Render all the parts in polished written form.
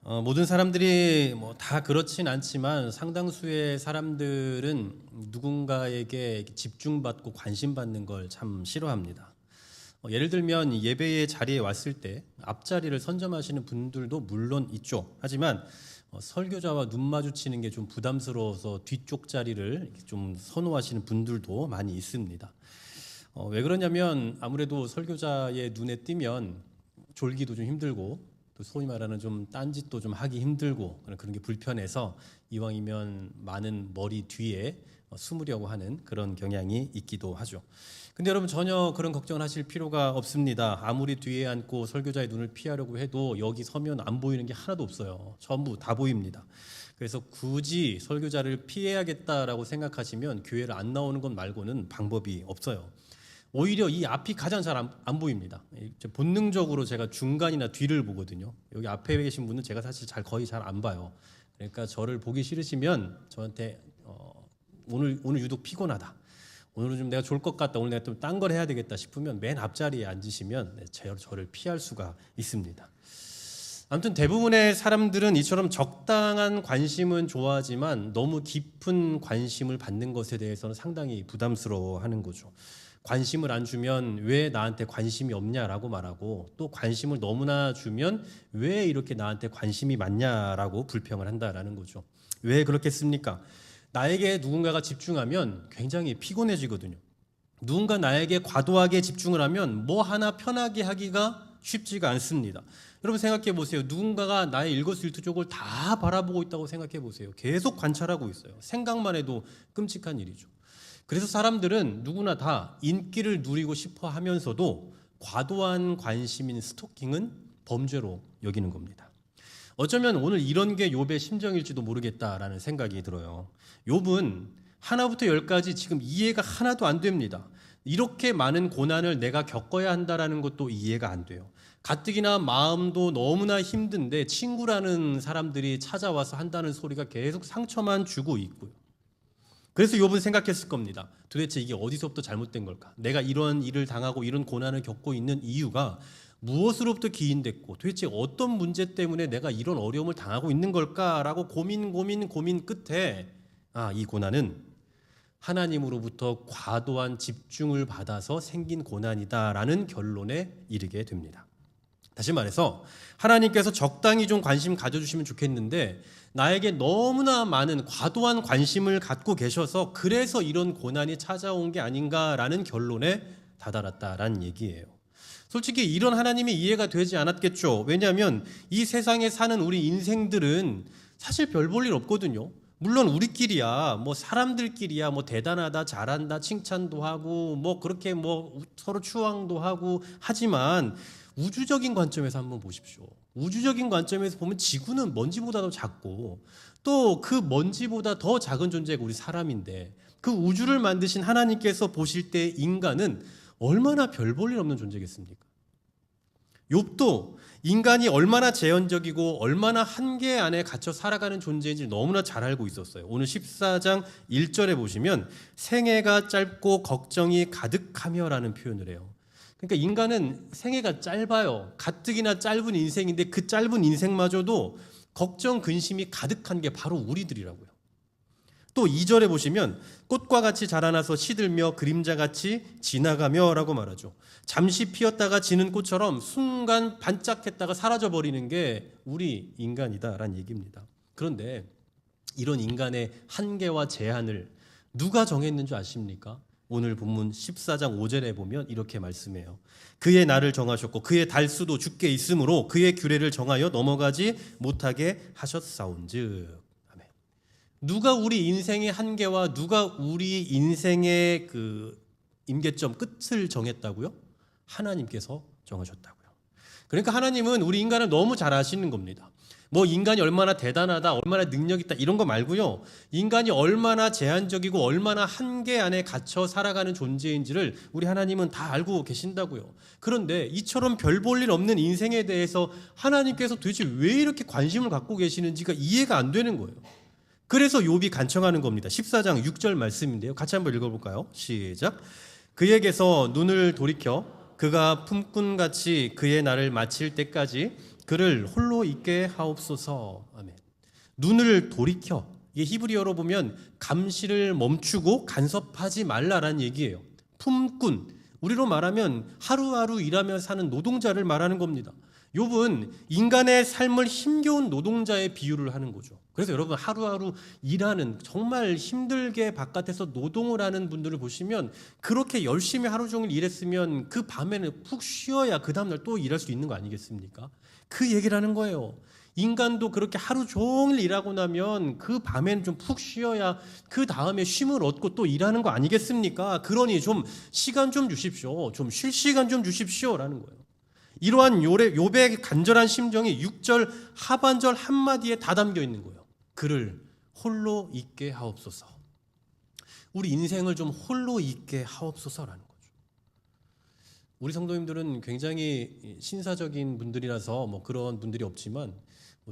모든 사람들이 뭐 다 그렇진 않지만 상당수의 사람들은 누군가에게 집중받고 관심받는 걸 참 싫어합니다. 예를 들면 예배의 자리에 왔을 때 앞자리를 선점하시는 분들도 물론 있죠. 하지만 설교자와 눈 마주치는 게 좀 부담스러워서 뒤쪽 자리를 좀 선호하시는 분들도 많이 있습니다. 왜 그러냐면 아무래도 설교자의 눈에 띄면 졸기도 좀 힘들고 또 소위 말하는 좀 딴짓도 좀 하기 힘들고 그런 게 불편해서 이왕이면 많은 머리 뒤에 숨으려고 하는 그런 경향이 있기도 하죠. 근데 여러분 전혀 그런 걱정을 하실 필요가 없습니다. 아무리 뒤에 앉고 설교자의 눈을 피하려고 해도 여기 서면 안 보이는 게 하나도 없어요. 전부 다 보입니다. 그래서 굳이 설교자를 피해야겠다라고 생각하시면 교회를 안 나오는 것 말고는 방법이 없어요. 오히려 이 앞이 가장 잘 안 보입니다. 본능적으로 제가 중간이나 뒤를 보거든요. 여기 앞에 계신 분은 제가 사실 거의 잘 안 봐요. 그러니까 저를 보기 싫으시면 저한테 오늘 유독 피곤하다. 오늘은 좀 내가 졸 것 같다. 오늘 내가 좀 딴 걸 해야 되겠다 싶으면 맨 앞자리에 앉으시면 저를 피할 수가 있습니다. 아무튼 대부분의 사람들은 이처럼 적당한 관심은 좋아하지만 너무 깊은 관심을 받는 것에 대해서는 상당히 부담스러워하는 거죠. 관심을 안 주면 왜 나한테 관심이 없냐라고 말하고 또 관심을 너무나 주면 왜 이렇게 나한테 관심이 많냐라고 불평을 한다라는 거죠. 왜 그렇겠습니까? 나에게 누군가가 집중하면 굉장히 피곤해지거든요. 누군가 나에게 과도하게 집중을 하면 뭐 하나 편하게 하기가 쉽지가 않습니다. 여러분 생각해 보세요. 누군가가 나의 일거수일투족을 다 바라보고 있다고 생각해 보세요. 계속 관찰하고 있어요. 생각만 해도 끔찍한 일이죠. 그래서 사람들은 누구나 다 인기를 누리고 싶어 하면서도 과도한 관심인 스토킹은 범죄로 여기는 겁니다. 어쩌면 오늘 이런 게 욥의 심정일지도 모르겠다라는 생각이 들어요. 욥은 하나부터 열까지 지금 이해가 하나도 안 됩니다. 이렇게 많은 고난을 내가 겪어야 한다라는 것도 이해가 안 돼요. 가뜩이나 마음도 너무나 힘든데 친구라는 사람들이 찾아와서 한다는 소리가 계속 상처만 주고 있고요. 그래서 욥은 생각했을 겁니다. 도대체 이게 어디서부터 잘못된 걸까? 내가 이런 일을 당하고 이런 고난을 겪고 있는 이유가 무엇으로부터 기인됐고 도대체 어떤 문제 때문에 내가 이런 어려움을 당하고 있는 걸까라고 고민 끝에 이 고난은 하나님으로부터 과도한 집중을 받아서 생긴 고난이다라는 결론에 이르게 됩니다. 다시 말해서 하나님께서 적당히 좀 관심 가져주시면 좋겠는데 나에게 너무나 많은 과도한 관심을 갖고 계셔서 그래서 이런 고난이 찾아온 게 아닌가라는 결론에 다다랐다라는 얘기예요. 솔직히 이런 하나님이 이해가 되지 않았겠죠. 왜냐하면 이 세상에 사는 우리 인생들은 사실 별 볼 일 없거든요. 물론 우리끼리야 뭐 사람들끼리야 뭐 대단하다 잘한다 칭찬도 하고 뭐 그렇게 뭐 서로 추앙도 하고 하지만 우주적인 관점에서 한번 보십시오. 우주적인 관점에서 보면 지구는 먼지보다도 작고 또 그 먼지보다 더 작은 존재가 우리 사람인데 그 우주를 만드신 하나님께서 보실 때 인간은 얼마나 별 볼 일 없는 존재겠습니까? 욥도 인간이 얼마나 제한적이고 얼마나 한계 안에 갇혀 살아가는 존재인지 너무나 잘 알고 있었어요. 오늘 14장 1절에 보시면 생애가 짧고 걱정이 가득하며라는 표현을 해요. 그러니까 인간은 생애가 짧아요. 가뜩이나 짧은 인생인데 그 짧은 인생마저도 걱정, 근심이 가득한 게 바로 우리들이라고요. 또 2절에 보시면 꽃과 같이 자라나서 시들며 그림자같이 지나가며 라고 말하죠. 잠시 피었다가 지는 꽃처럼 순간 반짝했다가 사라져버리는 게 우리 인간이다라는 얘기입니다. 그런데 이런 인간의 한계와 제한을 누가 정했는 줄 아십니까? 오늘 본문 14장 5절에 보면 이렇게 말씀해요. 그의 날을 정하셨고 그의 달수도 주께 있으므로 그의 규례를 정하여 넘어가지 못하게 하셨사온즉. 아멘. 누가 우리 인생의 한계와 누가 우리 인생의 그 임계점 끝을 정했다고요? 하나님께서 정하셨다고요. 그러니까 하나님은 우리 인간을 너무 잘 아시는 겁니다. 뭐 인간이 얼마나 대단하다, 얼마나 능력 있다 이런 거 말고요. 인간이 얼마나 제한적이고 얼마나 한계 안에 갇혀 살아가는 존재인지를 우리 하나님은 다 알고 계신다고요. 그런데 이처럼 별 볼 일 없는 인생에 대해서 하나님께서 도대체 왜 이렇게 관심을 갖고 계시는지가 이해가 안 되는 거예요. 그래서 욥이 간청하는 겁니다. 14장 6절 말씀인데요. 같이 한번 읽어볼까요? 시작. 그에게서 눈을 돌이켜 그가 품꾼같이 그의 날을 마칠 때까지 그를 홀로 있게 하옵소서. 아멘. 눈을 돌이켜. 이게 히브리어로 보면 감시를 멈추고 간섭하지 말라라는 얘기예요. 품꾼, 우리로 말하면 하루하루 일하며 사는 노동자를 말하는 겁니다. 욥은 인간의 삶을 힘겨운 노동자의 비유를 하는 거죠. 그래서 여러분 하루하루 일하는 정말 힘들게 바깥에서 노동을 하는 분들을 보시면 그렇게 열심히 하루 종일 일했으면 그 밤에는 푹 쉬어야 그 다음날 또 일할 수 있는 거 아니겠습니까? 그 얘기를 하는 거예요. 인간도 그렇게 하루 종일 일하고 나면 그 밤에는 좀 푹 쉬어야 그 다음에 쉼을 얻고 또 일하는 거 아니겠습니까? 그러니 좀 시간 좀 주십시오. 좀 쉴 시간 좀 주십시오라는 거예요. 이러한 욥의 간절한 심정이 6절 하반절 한마디에 다 담겨 있는 거예요. 그를 홀로 있게 하옵소서. 우리 인생을 좀 홀로 있게 하옵소서라는 거죠. 우리 성도님들은 굉장히 신사적인 분들이라서 뭐 그런 분들이 없지만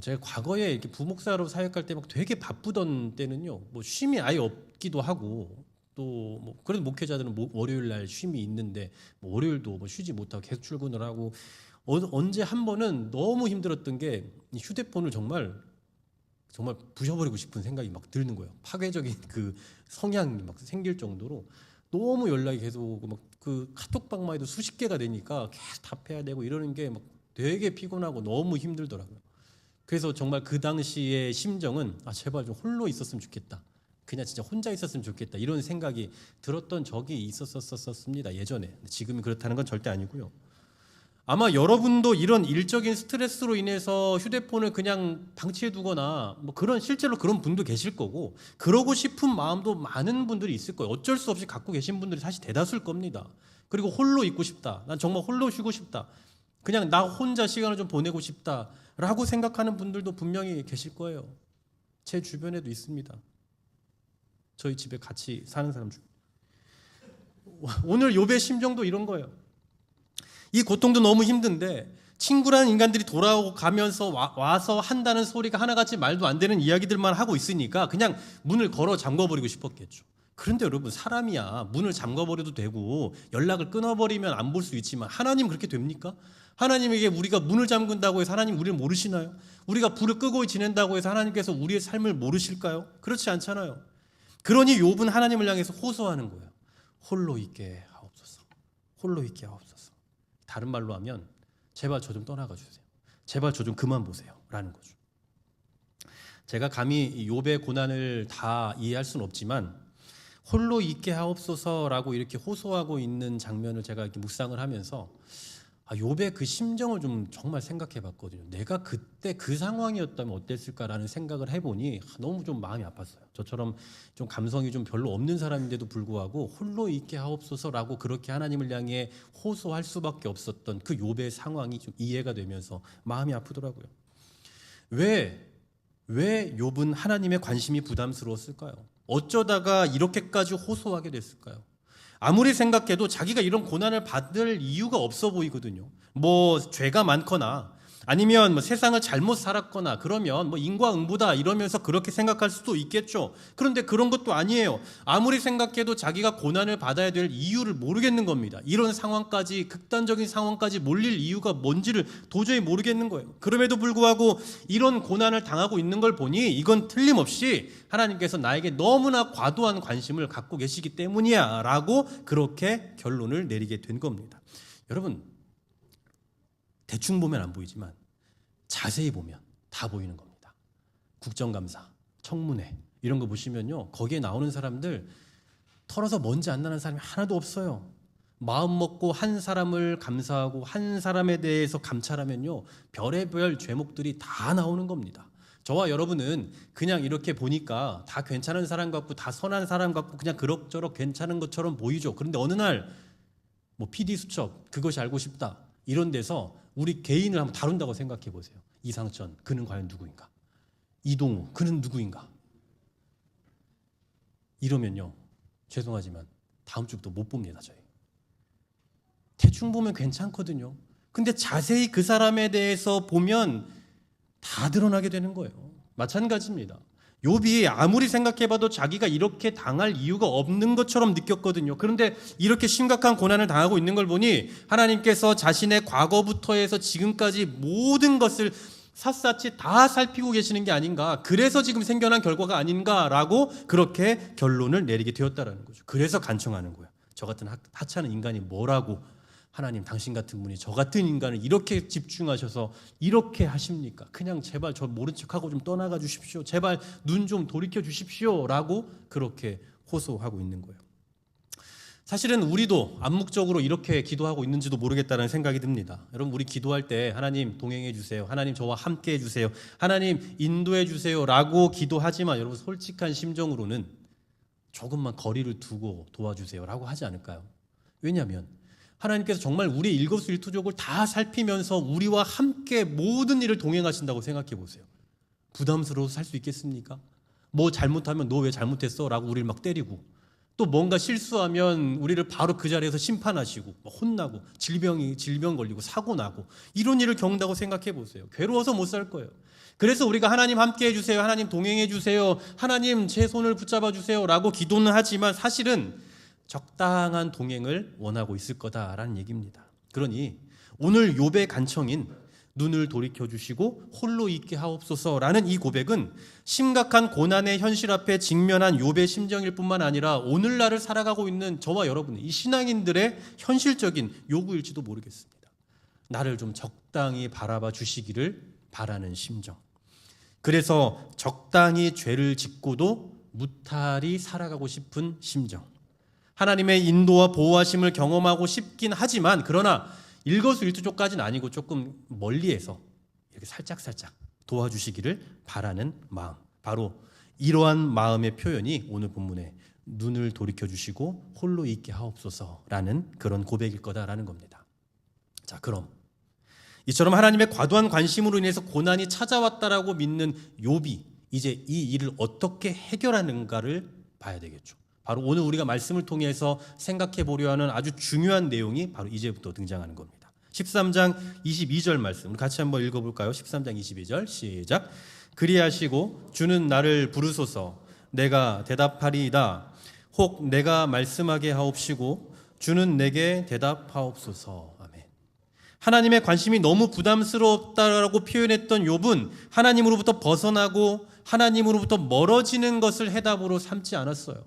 제가 과거에 이렇게 부목사로 사역할 때 막 되게 바쁘던 때는요, 뭐 쉼이 아예 없기도 하고 또 뭐 그런 목회자들은 월요일 날 쉼이 있는데 뭐 월요일도 뭐 쉬지 못하고 계속 출근을 하고 언제 한 번은 너무 힘들었던 게 휴대폰을 정말 부셔버리고 싶은 생각이 막 드는 거예요. 파괴적인 그 성향이 막 생길 정도로 너무 연락이 계속 오고 막 그 카톡방만 해도 수십 개가 되니까 계속 답해야 되고 이러는 게 막 되게 피곤하고 너무 힘들더라고요. 그래서 정말 그 당시의 심정은 제발 좀 홀로 있었으면 좋겠다. 그냥 진짜 혼자 있었으면 좋겠다. 이런 생각이 들었던 적이 있었습니다. 예전에. 지금이 그렇다는 건 절대 아니고요. 아마 여러분도 이런 일적인 스트레스로 인해서 휴대폰을 그냥 방치해 두거나 뭐 실제로 그런 분도 계실 거고 그러고 싶은 마음도 많은 분들이 있을 거예요. 어쩔 수 없이 갖고 계신 분들이 사실 대다수일 겁니다. 그리고 홀로 있고 싶다. 난 정말 홀로 쉬고 싶다. 그냥 나 혼자 시간을 좀 보내고 싶다라고 생각하는 분들도 분명히 계실 거예요. 제 주변에도 있습니다. 저희 집에 같이 사는 사람 중. 오늘 욥의 심정도 이런 거예요. 이 고통도 너무 힘든데 친구라는 인간들이 돌아오고 가면서 와서 한다는 소리가 하나같이 말도 안 되는 이야기들만 하고 있으니까 그냥 문을 걸어 잠궈버리고 싶었겠죠. 그런데 여러분 사람이야. 문을 잠궈버려도 되고 연락을 끊어버리면 안 볼 수 있지만 하나님 그렇게 됩니까? 하나님에게 우리가 문을 잠근다고 해서 하나님 우리를 모르시나요? 우리가 불을 끄고 지낸다고 해서 하나님께서 우리의 삶을 모르실까요? 그렇지 않잖아요. 그러니 욥은 하나님을 향해서 호소하는 거예요. 홀로 있게 하옵소서. 홀로 있게 하옵소서. 다른 말로 하면 제발 저 좀 떠나가 주세요. 제발 저 좀 그만 보세요. 라는 거죠. 제가 감히 욥의 고난을 다 이해할 수는 없지만 홀로 있게 하옵소서라고 이렇게 호소하고 있는 장면을 제가 이렇게 묵상을 하면서 욥의 그 심정을 좀 정말 생각해 봤거든요. 내가 그때 그 상황이었다면 어땠을까라는 생각을 해보니 너무 좀 마음이 아팠어요. 저처럼 좀 감성이 좀 별로 없는 사람인데도 불구하고 홀로 있게 하옵소서라고 그렇게 하나님을 향해 호소할 수밖에 없었던 그 욥의 상황이 좀 이해가 되면서 마음이 아프더라고요. 왜 욥은 하나님의 관심이 부담스러웠을까요? 어쩌다가 이렇게까지 호소하게 됐을까요? 아무리 생각해도 자기가 이런 고난을 받을 이유가 없어 보이거든요. 뭐 죄가 많거나 아니면 뭐 세상을 잘못 살았거나 그러면 뭐 인과응보다 이러면서 그렇게 생각할 수도 있겠죠. 그런데 그런 것도 아니에요. 아무리 생각해도 자기가 고난을 받아야 될 이유를 모르겠는 겁니다. 이런 상황까지 극단적인 상황까지 몰릴 이유가 뭔지를 도저히 모르겠는 거예요. 그럼에도 불구하고 이런 고난을 당하고 있는 걸 보니 이건 틀림없이 하나님께서 나에게 너무나 과도한 관심을 갖고 계시기 때문이야 라고 그렇게 결론을 내리게 된 겁니다. 여러분 대충 보면 안 보이지만 자세히 보면 다 보이는 겁니다. 국정감사, 청문회 이런 거 보시면요. 거기에 나오는 사람들 털어서 먼지 안 나는 사람이 하나도 없어요. 마음 먹고 한 사람을 감사하고 한 사람에 대해서 감찰하면요. 별의별 죄목들이 다 나오는 겁니다. 저와 여러분은 그냥 이렇게 보니까 다 괜찮은 사람 같고 다 선한 사람 같고 그냥 그럭저럭 괜찮은 것처럼 보이죠. 그런데 어느 날 뭐 PD 수첩 그것이 알고 싶다. 이런 데서 우리 개인을 한번 다룬다고 생각해 보세요. 이상천, 그는 과연 누구인가? 이동우, 그는 누구인가? 이러면요. 죄송하지만 다음 주부터 못 봅니다. 저희. 대충 보면 괜찮거든요. 근데 자세히 그 사람에 대해서 보면 다 드러나게 되는 거예요. 마찬가지입니다. 욥이 아무리 생각해봐도 자기가 이렇게 당할 이유가 없는 것처럼 느꼈거든요. 그런데 이렇게 심각한 고난을 당하고 있는 걸 보니 하나님께서 자신의 과거부터 해서 지금까지 모든 것을 샅샅이 다 살피고 계시는 게 아닌가, 그래서 지금 생겨난 결과가 아닌가라고 그렇게 결론을 내리게 되었다라는 거죠. 그래서 간청하는 거예요. 저 같은 하찮은 인간이 뭐라고 하나님, 당신 같은 분이 저 같은 인간을 이렇게 집중하셔서 이렇게 하십니까? 그냥 제발 저 모른 척하고 좀 떠나가 주십시오. 제발 눈 좀 돌이켜 주십시오. 라고 그렇게 호소하고 있는 거예요. 사실은 우리도 암묵적으로 이렇게 기도하고 있는지도 모르겠다는 생각이 듭니다. 여러분, 우리 기도할 때 하나님 동행해 주세요. 하나님 저와 함께 해 주세요. 하나님 인도해 주세요. 라고 기도하지만 여러분, 솔직한 심정으로는 조금만 거리를 두고 도와주세요. 라고 하지 않을까요? 왜냐하면 하나님께서 정말 우리의 일거수일투족을 다 살피면서 우리와 함께 모든 일을 동행하신다고 생각해 보세요. 부담스러워서 살 수 있겠습니까? 뭐 잘못하면 너 왜 잘못했어? 라고 우리를 막 때리고, 또 뭔가 실수하면 우리를 바로 그 자리에서 심판하시고 혼나고 질병 걸리고 사고 나고 이런 일을 겪는다고 생각해 보세요. 괴로워서 못 살 거예요. 그래서 우리가 하나님 함께 해주세요, 하나님 동행해 주세요, 하나님 제 손을 붙잡아 주세요 라고 기도는 하지만 사실은 적당한 동행을 원하고 있을 거다라는 얘기입니다. 그러니 오늘 욥의 간청인 눈을 돌이켜 주시고 홀로 있게 하옵소서라는 이 고백은 심각한 고난의 현실 앞에 직면한 욥의 심정일 뿐만 아니라 오늘날을 살아가고 있는 저와 여러분, 이 신앙인들의 현실적인 요구일지도 모르겠습니다. 나를 좀 적당히 바라봐 주시기를 바라는 심정. 그래서 적당히 죄를 짓고도 무탈히 살아가고 싶은 심정. 하나님의 인도와 보호하심을 경험하고 싶긴 하지만 그러나 일거수일투족까지는 아니고 조금 멀리에서 이렇게 살짝살짝 도와주시기를 바라는 마음, 바로 이러한 마음의 표현이 오늘 본문에 눈을 돌이켜주시고 홀로 있게 하옵소서라는 그런 고백일 거다라는 겁니다. 자, 그럼 이처럼 하나님의 과도한 관심으로 인해서 고난이 찾아왔다라고 믿는 욥이 이제 이 일을 어떻게 해결하는가를 봐야 되겠죠. 바로 오늘 우리가 말씀을 통해서 생각해 보려 하는 아주 중요한 내용이 바로 이제부터 등장하는 겁니다. 13장 22절 말씀 우리 같이 한번 읽어볼까요? 13장 22절 시작. 그리하시고 주는 나를 부르소서 내가 대답하리이다. 혹 내가 말씀하게 하옵시고 주는 내게 대답하옵소서. 아멘. 하나님의 관심이 너무 부담스럽다라고 표현했던 욥은 하나님으로부터 벗어나고 하나님으로부터 멀어지는 것을 해답으로 삼지 않았어요.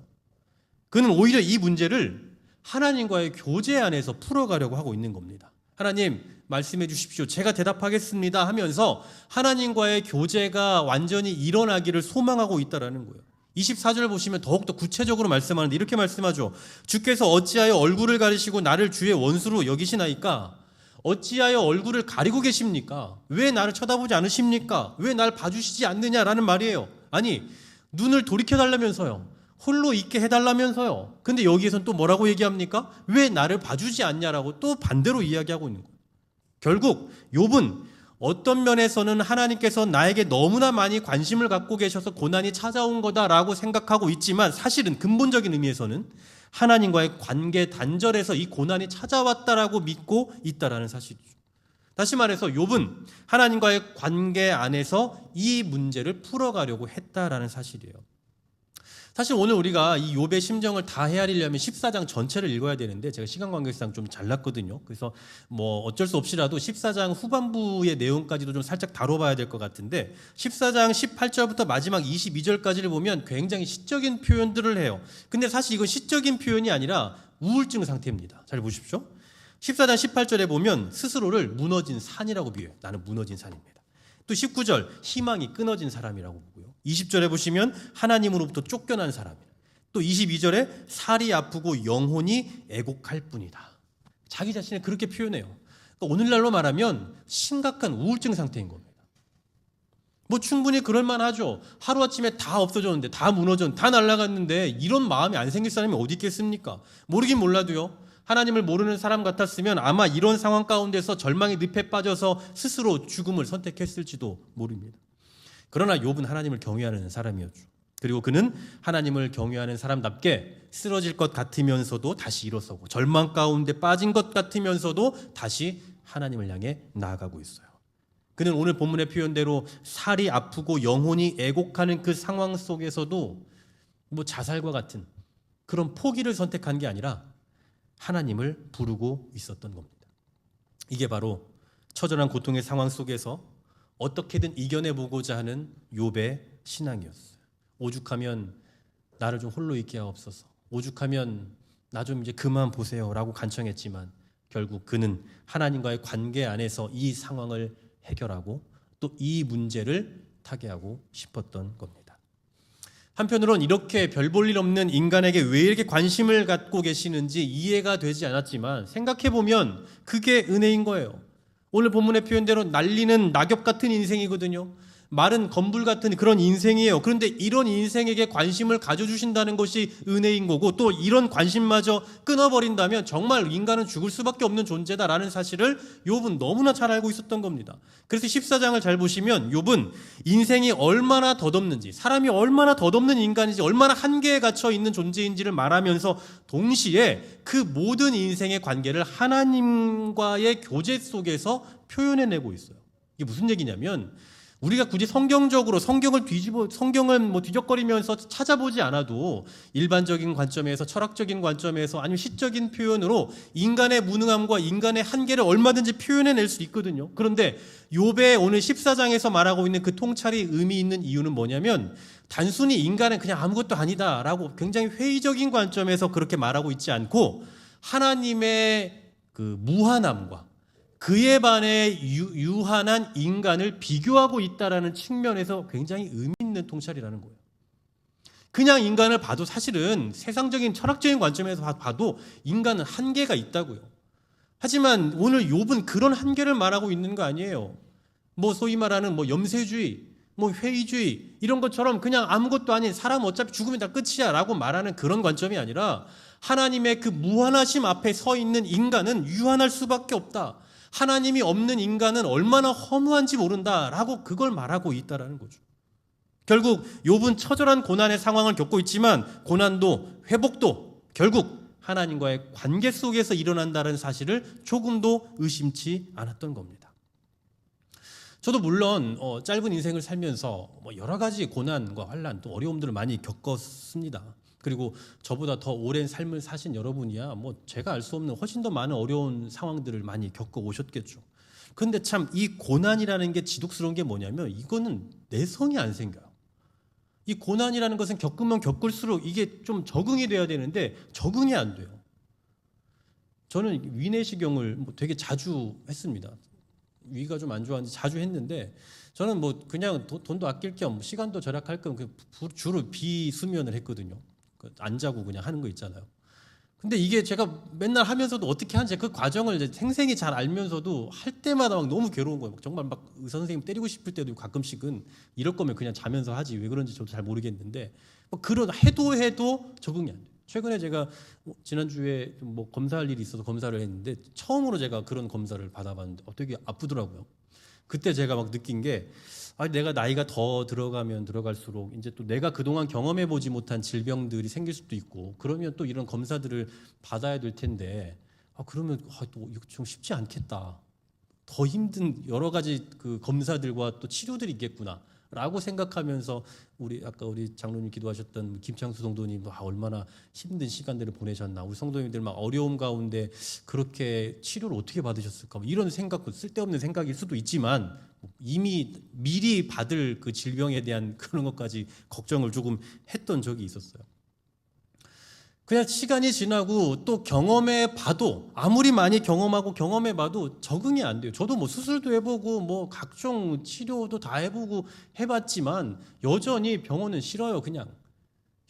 그는 오히려 이 문제를 하나님과의 교제 안에서 풀어가려고 하고 있는 겁니다. 하나님 말씀해 주십시오. 제가 대답하겠습니다 하면서 하나님과의 교제가 완전히 일어나기를 소망하고 있다는 거예요. 24절 보시면 더욱더 구체적으로 말씀하는데 이렇게 말씀하죠. 주께서 어찌하여 얼굴을 가리시고 나를 주의 원수로 여기시나이까? 어찌하여 얼굴을 가리고 계십니까? 왜 나를 쳐다보지 않으십니까? 왜 날 봐주시지 않느냐라는 말이에요. 아니, 눈을 돌이켜달라면서요. 홀로 있게 해달라면서요. 근데 여기에서는 또 뭐라고 얘기합니까? 왜 나를 봐주지 않냐라고 또 반대로 이야기하고 있는 거예요. 결국 욥은 어떤 면에서는 하나님께서 나에게 너무나 많이 관심을 갖고 계셔서 고난이 찾아온 거다라고 생각하고 있지만 사실은 근본적인 의미에서는 하나님과의 관계 단절에서 이 고난이 찾아왔다라고 믿고 있다라는 사실이죠. 다시 말해서 욥은 하나님과의 관계 안에서 이 문제를 풀어가려고 했다라는 사실이에요. 사실 오늘 우리가 이 욥의 심정을 다 헤아리려면 14장 전체를 읽어야 되는데 제가 시간 관계상 좀 잘났거든요. 그래서 뭐 어쩔 수 없이라도 14장 후반부의 내용까지도 좀 살짝 다뤄봐야 될 것 같은데 14장 18절부터 마지막 22절까지를 보면 굉장히 시적인 표현들을 해요. 근데 사실 이건 시적인 표현이 아니라 우울증 상태입니다. 잘 보십시오. 14장 18절에 보면 스스로를 무너진 산이라고 비유해요. 나는 무너진 산입니다. 또 19절 희망이 끊어진 사람이라고 보고요. 20절에 보시면 하나님으로부터 쫓겨난 사람이에요. 또 22절에 살이 아프고 영혼이 애곡할 뿐이다. 자기 자신을 그렇게 표현해요. 그러니까 오늘날로 말하면 심각한 우울증 상태인 겁니다. 뭐 충분히 그럴 만하죠. 하루아침에 다 없어졌는데 다 무너졌는데 다 날아갔는데 이런 마음이 안 생길 사람이 어디 있겠습니까? 모르긴 몰라도요. 하나님을 모르는 사람 같았으면 아마 이런 상황 가운데서 절망의 늪에 빠져서 스스로 죽음을 선택했을지도 모릅니다. 그러나 욥은 하나님을 경외하는 사람이었죠. 그리고 그는 하나님을 경외하는 사람답게 쓰러질 것 같으면서도 다시 일어서고 절망 가운데 빠진 것 같으면서도 다시 하나님을 향해 나아가고 있어요. 그는 오늘 본문의 표현대로 살이 아프고 영혼이 애곡하는 그 상황 속에서도 뭐 자살과 같은 그런 포기를 선택한 게 아니라 하나님을 부르고 있었던 겁니다. 이게 바로 처절한 고통의 상황 속에서 어떻게든 이겨내보고자 하는 욥의 신앙이었어요. 오죽하면 나를 좀 홀로 있게 하옵소서. 오죽하면 나 좀 이제 그만 보세요 라고 간청했지만 결국 그는 하나님과의 관계 안에서 이 상황을 해결하고 또 이 문제를 타개하고 싶었던 겁니다. 한편으론 이렇게 별 볼 일 없는 인간에게 왜 이렇게 관심을 갖고 계시는지 이해가 되지 않았지만 생각해보면 그게 은혜인 거예요. 오늘 본문의 표현대로 날리는 낙엽 같은 인생이거든요. 마른 건불 같은 그런 인생이에요. 그런데 이런 인생에게 관심을 가져주신다는 것이 은혜인 거고 또 이런 관심마저 끊어버린다면 정말 인간은 죽을 수밖에 없는 존재다라는 사실을 욥은 너무나 잘 알고 있었던 겁니다. 그래서 14장을 잘 보시면 욥은 인생이 얼마나 덧없는지, 사람이 얼마나 덧없는 인간인지, 얼마나 한계에 갇혀 있는 존재인지를 말하면서 동시에 그 모든 인생의 관계를 하나님과의 교제 속에서 표현해내고 있어요. 이게 무슨 얘기냐면 우리가 굳이 성경적으로 성경을 뒤적거리면서 찾아보지 않아도 일반적인 관점에서 철학적인 관점에서 아니면 시적인 표현으로 인간의 무능함과 인간의 한계를 얼마든지 표현해낼 수 있거든요. 그런데 욥의 오늘 14장에서 말하고 있는 그 통찰이 의미 있는 이유는 뭐냐면 단순히 인간은 그냥 아무것도 아니다라고 굉장히 회의적인 관점에서 그렇게 말하고 있지 않고 하나님의 그 무한함과 그에 반해 유한한 인간을 비교하고 있다라는 측면에서 굉장히 의미 있는 통찰이라는 거예요. 그냥 인간을 봐도 사실은 세상적인 철학적인 관점에서 봐도 인간은 한계가 있다고요. 하지만 오늘 욥은 그런 한계를 말하고 있는 거 아니에요. 뭐 소위 말하는 뭐 염세주의, 뭐 회의주의 이런 것처럼 그냥 아무것도 아닌 사람 어차피 죽으면 다 끝이야 라고 말하는 그런 관점이 아니라 하나님의 그 무한하심 앞에 서 있는 인간은 유한할 수밖에 없다. 하나님이 없는 인간은 얼마나 허무한지 모른다라고 그걸 말하고 있다라는 거죠. 결국 욥은 처절한 고난의 상황을 겪고 있지만 고난도 회복도 결국 하나님과의 관계 속에서 일어난다는 사실을 조금도 의심치 않았던 겁니다. 저도 물론 짧은 인생을 살면서 여러 가지 고난과 환난 또 어려움들을 많이 겪었습니다. 그리고 저보다 더 오랜 삶을 사신 여러분이야 제가 알 수 없는 훨씬 더 많은 어려운 상황들을 많이 겪어 오셨겠죠. 그런데 참 이 고난이라는 게 지독스러운 게 뭐냐면 이거는 내성이 안 생겨요. 이 고난이라는 것은 겪으면 겪을수록 이게 좀 적응이 돼야 되는데 적응이 안 돼요. 저는 위내시경을 되게 자주 했습니다. 위가 좀 안 좋았는데 자주 했는데 저는 그냥 돈도 아낄 겸 시간도 절약할 겸 주로 비수면을 했거든요. 안 자고 그냥 하는 거 있잖아요. 근데 이게 제가 맨날 하면서도 어떻게 하는지 그 과정을 이제 생생히 잘 알면서도 할 때마다 막 너무 괴로운 거예요. 정말 막 의사 선생님 때리고 싶을 때도 가끔씩은 이럴 거면 그냥 자면서 하지 왜 그런지 저도 잘 모르겠는데 그런 해도 적응이 안 돼요. 최근에 제가 지난주에 검사할 일이 있어서 검사를 했는데 처음으로 제가 그런 검사를 받아봤는데 되게 아프더라고요. 그때 제가 막 느낀 게 내가 나이가 더 들어가면 들어갈수록 이제 또 내가 그동안 경험해보지 못한 질병들이 생길 수도 있고 그러면 또 이런 검사들을 받아야 될 텐데 그러면 또 이거 좀 쉽지 않겠다. 더 힘든 여러 가지 그 검사들과 또 치료들이 있겠구나 라고 생각하면서 아까 우리 장로님 기도하셨던 김창수 성도님 얼마나 힘든 시간들을 보내셨나, 우리 성도님들 막 어려움 가운데 그렇게 치료를 어떻게 받으셨을까 이런 생각, 쓸데없는 생각일 수도 있지만 이미 미리 받을 그 질병에 대한 그런 것까지 걱정을 조금 했던 적이 있었어요. 그냥 시간이 지나고 또 경험해봐도 아무리 많이 경험해봐도 적응이 안 돼요. 저도 수술도 해보고 각종 치료도 다 해보고 해봤지만 여전히 병원은 싫어요. 그냥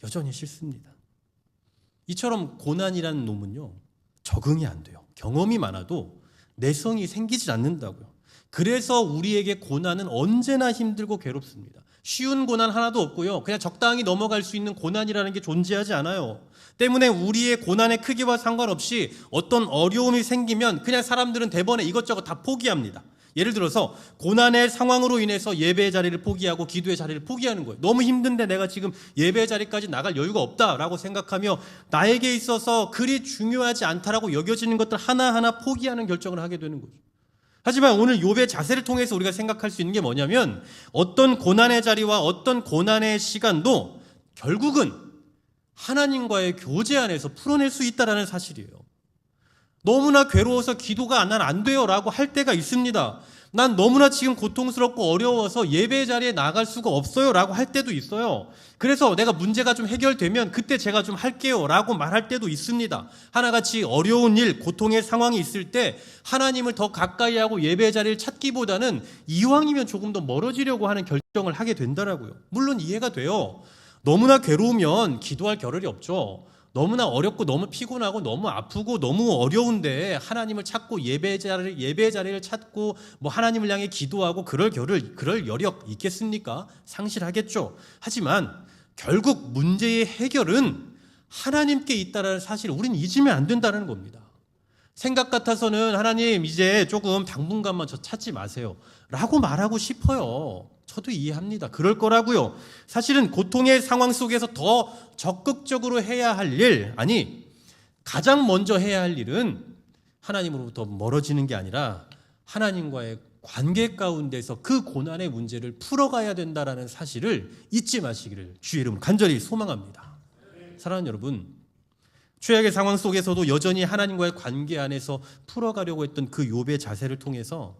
여전히 싫습니다. 이처럼 고난이라는 놈은요 적응이 안 돼요. 경험이 많아도 내성이 생기지 않는다고요. 그래서 우리에게 고난은 언제나 힘들고 괴롭습니다. 쉬운 고난 하나도 없고요. 그냥 적당히 넘어갈 수 있는 고난이라는 게 존재하지 않아요. 때문에 우리의 고난의 크기와 상관없이 어떤 어려움이 생기면 그냥 사람들은 대번에 이것저것 다 포기합니다. 예를 들어서 고난의 상황으로 인해서 예배의 자리를 포기하고 기도의 자리를 포기하는 거예요. 너무 힘든데 내가 지금 예배의 자리까지 나갈 여유가 없다라고 생각하며 나에게 있어서 그리 중요하지 않다라고 여겨지는 것들 하나하나 포기하는 결정을 하게 되는 거죠. 하지만 오늘 욥의 자세를 통해서 우리가 생각할 수 있는 게 뭐냐면 어떤 고난의 자리와 어떤 고난의 시간도 결국은 하나님과의 교제 안에서 풀어낼 수 있다는 사실이에요. 너무나 괴로워서 기도가 난 안 돼요 라고 할 때가 있습니다. 난 너무나 지금 고통스럽고 어려워서 예배 자리에 나갈 수가 없어요 라고 할 때도 있어요. 그래서 내가 문제가 좀 해결되면 그때 제가 좀 할게요 라고 말할 때도 있습니다. 하나같이 어려운 일, 고통의 상황이 있을 때 하나님을 더 가까이 하고 예배 자리를 찾기보다는 이왕이면 조금 더 멀어지려고 하는 결정을 하게 된다라고요. 물론 이해가 돼요. 너무나 괴로우면 기도할 겨를이 없죠. 너무나 어렵고 너무 피곤하고 너무 아프고 너무 어려운데 하나님을 찾고 예배 자리를 찾고 뭐 하나님을 향해 기도하고 그럴 여력 있겠습니까? 상실하겠죠. 하지만 결국 문제의 해결은 하나님께 있다는 사실을 우리는 잊으면 안 된다는 겁니다. 생각 같아서는 하나님 이제 조금 당분간만 저 찾지 마세요 라고 말하고 싶어요. 저도 이해합니다. 그럴 거라고요. 사실은 고통의 상황 속에서 더 적극적으로 해야 할 일, 아니 가장 먼저 해야 할 일은 하나님으로부터 멀어지는 게 아니라 하나님과의 관계 가운데서 그 고난의 문제를 풀어가야 된다는 사실을 잊지 마시기를 주의 이름으로 간절히 소망합니다. 사랑하는 여러분, 최악의 상황 속에서도 여전히 하나님과의 관계 안에서 풀어가려고 했던 그 욥의 자세를 통해서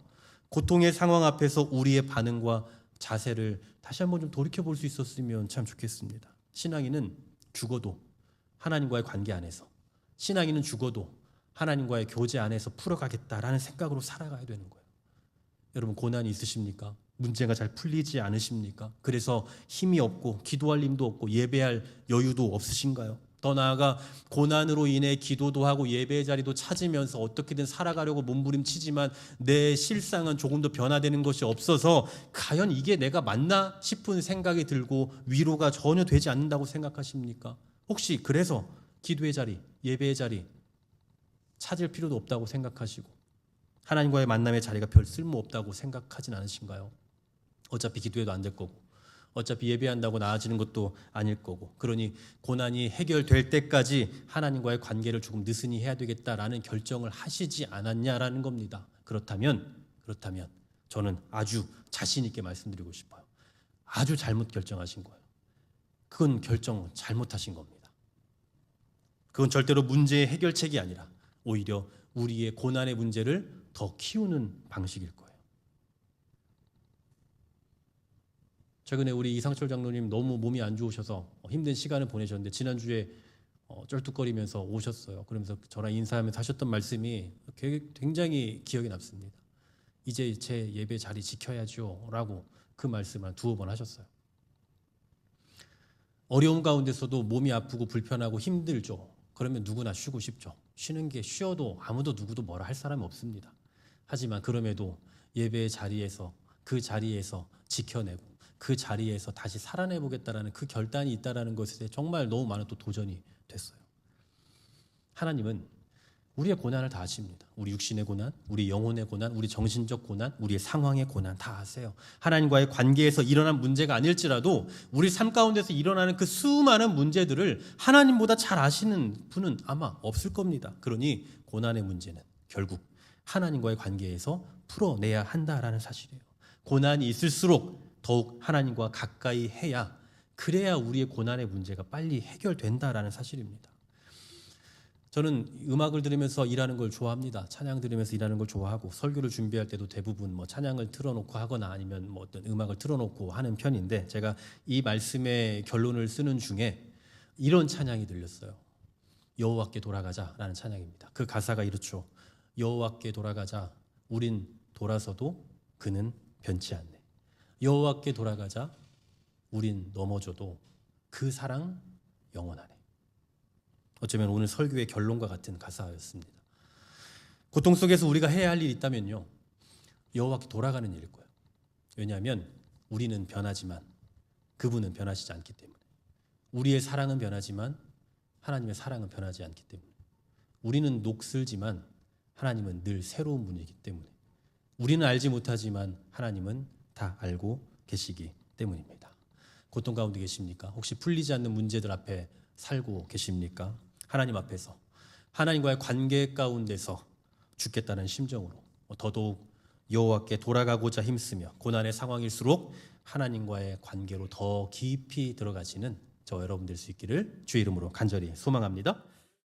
고통의 상황 앞에서 우리의 반응과 자세를 다시 한번 좀 돌이켜볼 수 있었으면 참 좋겠습니다. 신앙인은 죽어도 하나님과의 관계 안에서, 신앙인은 죽어도 하나님과의 교제 안에서 풀어가겠다라는 생각으로 살아가야 되는 거예요. 여러분, 고난이 있으십니까? 문제가 잘 풀리지 않으십니까? 그래서 힘이 없고 기도할 힘도 없고 예배할 여유도 없으신가요? 더 나아가 고난으로 인해 기도도 하고 예배의 자리도 찾으면서 어떻게든 살아가려고 몸부림치지만 내 실상은 조금 더 변화되는 것이 없어서 과연 이게 내가 맞나 싶은 생각이 들고 위로가 전혀 되지 않는다고 생각하십니까? 혹시 그래서 기도의 자리, 예배의 자리 찾을 필요도 없다고 생각하시고 하나님과의 만남의 자리가 별 쓸모없다고 생각하진 않으신가요? 어차피 기도해도 안 될 거고 어차피 예배한다고 나아지는 것도 아닐 거고, 그러니 고난이 해결될 때까지 하나님과의 관계를 조금 느슨히 해야 되겠다라는 결정을 하시지 않았냐라는 겁니다. 그렇다면 저는 아주 자신 있게 말씀드리고 싶어요. 아주 잘못 결정하신 거예요. 그건 결정 잘못하신 겁니다. 그건 절대로 문제의 해결책이 아니라 오히려 우리의 고난의 문제를 더 키우는 방식일 거예요. 최근에 우리 이상철 장로님 너무 몸이 안 좋으셔서 힘든 시간을 보내셨는데 지난주에 쩔뚝거리면서 오셨어요. 그러면서 저랑 인사하면서 하셨던 말씀이 굉장히 기억에 남습니다. 이제 제 예배 자리 지켜야죠 라고 그 말씀을 한 두어 번 하셨어요. 어려움 가운데서도 몸이 아프고 불편하고 힘들죠. 그러면 누구나 쉬고 싶죠. 쉬는 게 쉬어도 아무도 누구도 뭐라 할 사람이 없습니다. 하지만 그럼에도 예배의 자리에서 그 자리에서 지켜내고 그 자리에서 다시 살아내보겠다라는 그 결단이 있다라는 것에 정말 너무 많은 또 도전이 됐어요. 하나님은 우리의 고난을 다 아십니다. 우리 육신의 고난, 우리 영혼의 고난, 우리 정신적 고난, 우리의 상황의 고난 다 아세요. 하나님과의 관계에서 일어난 문제가 아닐지라도 우리 삶 가운데서 일어나는 그 수많은 문제들을 하나님보다 잘 아시는 분은 아마 없을 겁니다. 그러니 고난의 문제는 결국 하나님과의 관계에서 풀어내야 한다라는 사실이에요. 고난이 있을수록 더욱 하나님과 가까이 해야, 그래야 우리의 고난의 문제가 빨리 해결된다라는 사실입니다. 저는 음악을 들으면서 일하는 걸 좋아합니다. 찬양 들으면서 일하는 걸 좋아하고 설교를 준비할 때도 대부분 뭐 찬양을 틀어놓고 하거나 아니면 뭐 어떤 음악을 틀어놓고 하는 편인데, 제가 이 말씀의 결론을 쓰는 중에 이런 찬양이 들렸어요. 여호와께 돌아가자라는 찬양입니다. 그 가사가 이렇죠. 여호와께 돌아가자, 우린 돌아서도 그는 변치 않네. 여호와께 돌아가자, 우린 넘어져도 그 사랑 영원하네. 어쩌면 오늘 설교의 결론과 같은 가사였습니다. 고통 속에서 우리가 해야 할 일이 있다면요, 여호와께 돌아가는 일일 거예요. 왜냐하면 우리는 변하지만 그분은 변하시지 않기 때문에. 우리의 사랑은 변하지만 하나님의 사랑은 변하지 않기 때문에. 우리는 녹슬지만 하나님은 늘 새로운 분이기 때문에. 우리는 알지 못하지만 하나님은 다 알고 계시기 때문입니다. 고통 가운데 계십니까? 혹시 풀리지 않는 문제들 앞에 살고 계십니까? 하나님 앞에서, 하나님과의 관계 가운데서 죽겠다는 심정으로 더더욱 여호와께 돌아가고자 힘쓰며 고난의 상황일수록 하나님과의 관계로 더 깊이 들어가시는 저 여러분 될 수 있기를 주의 이름으로 간절히 소망합니다.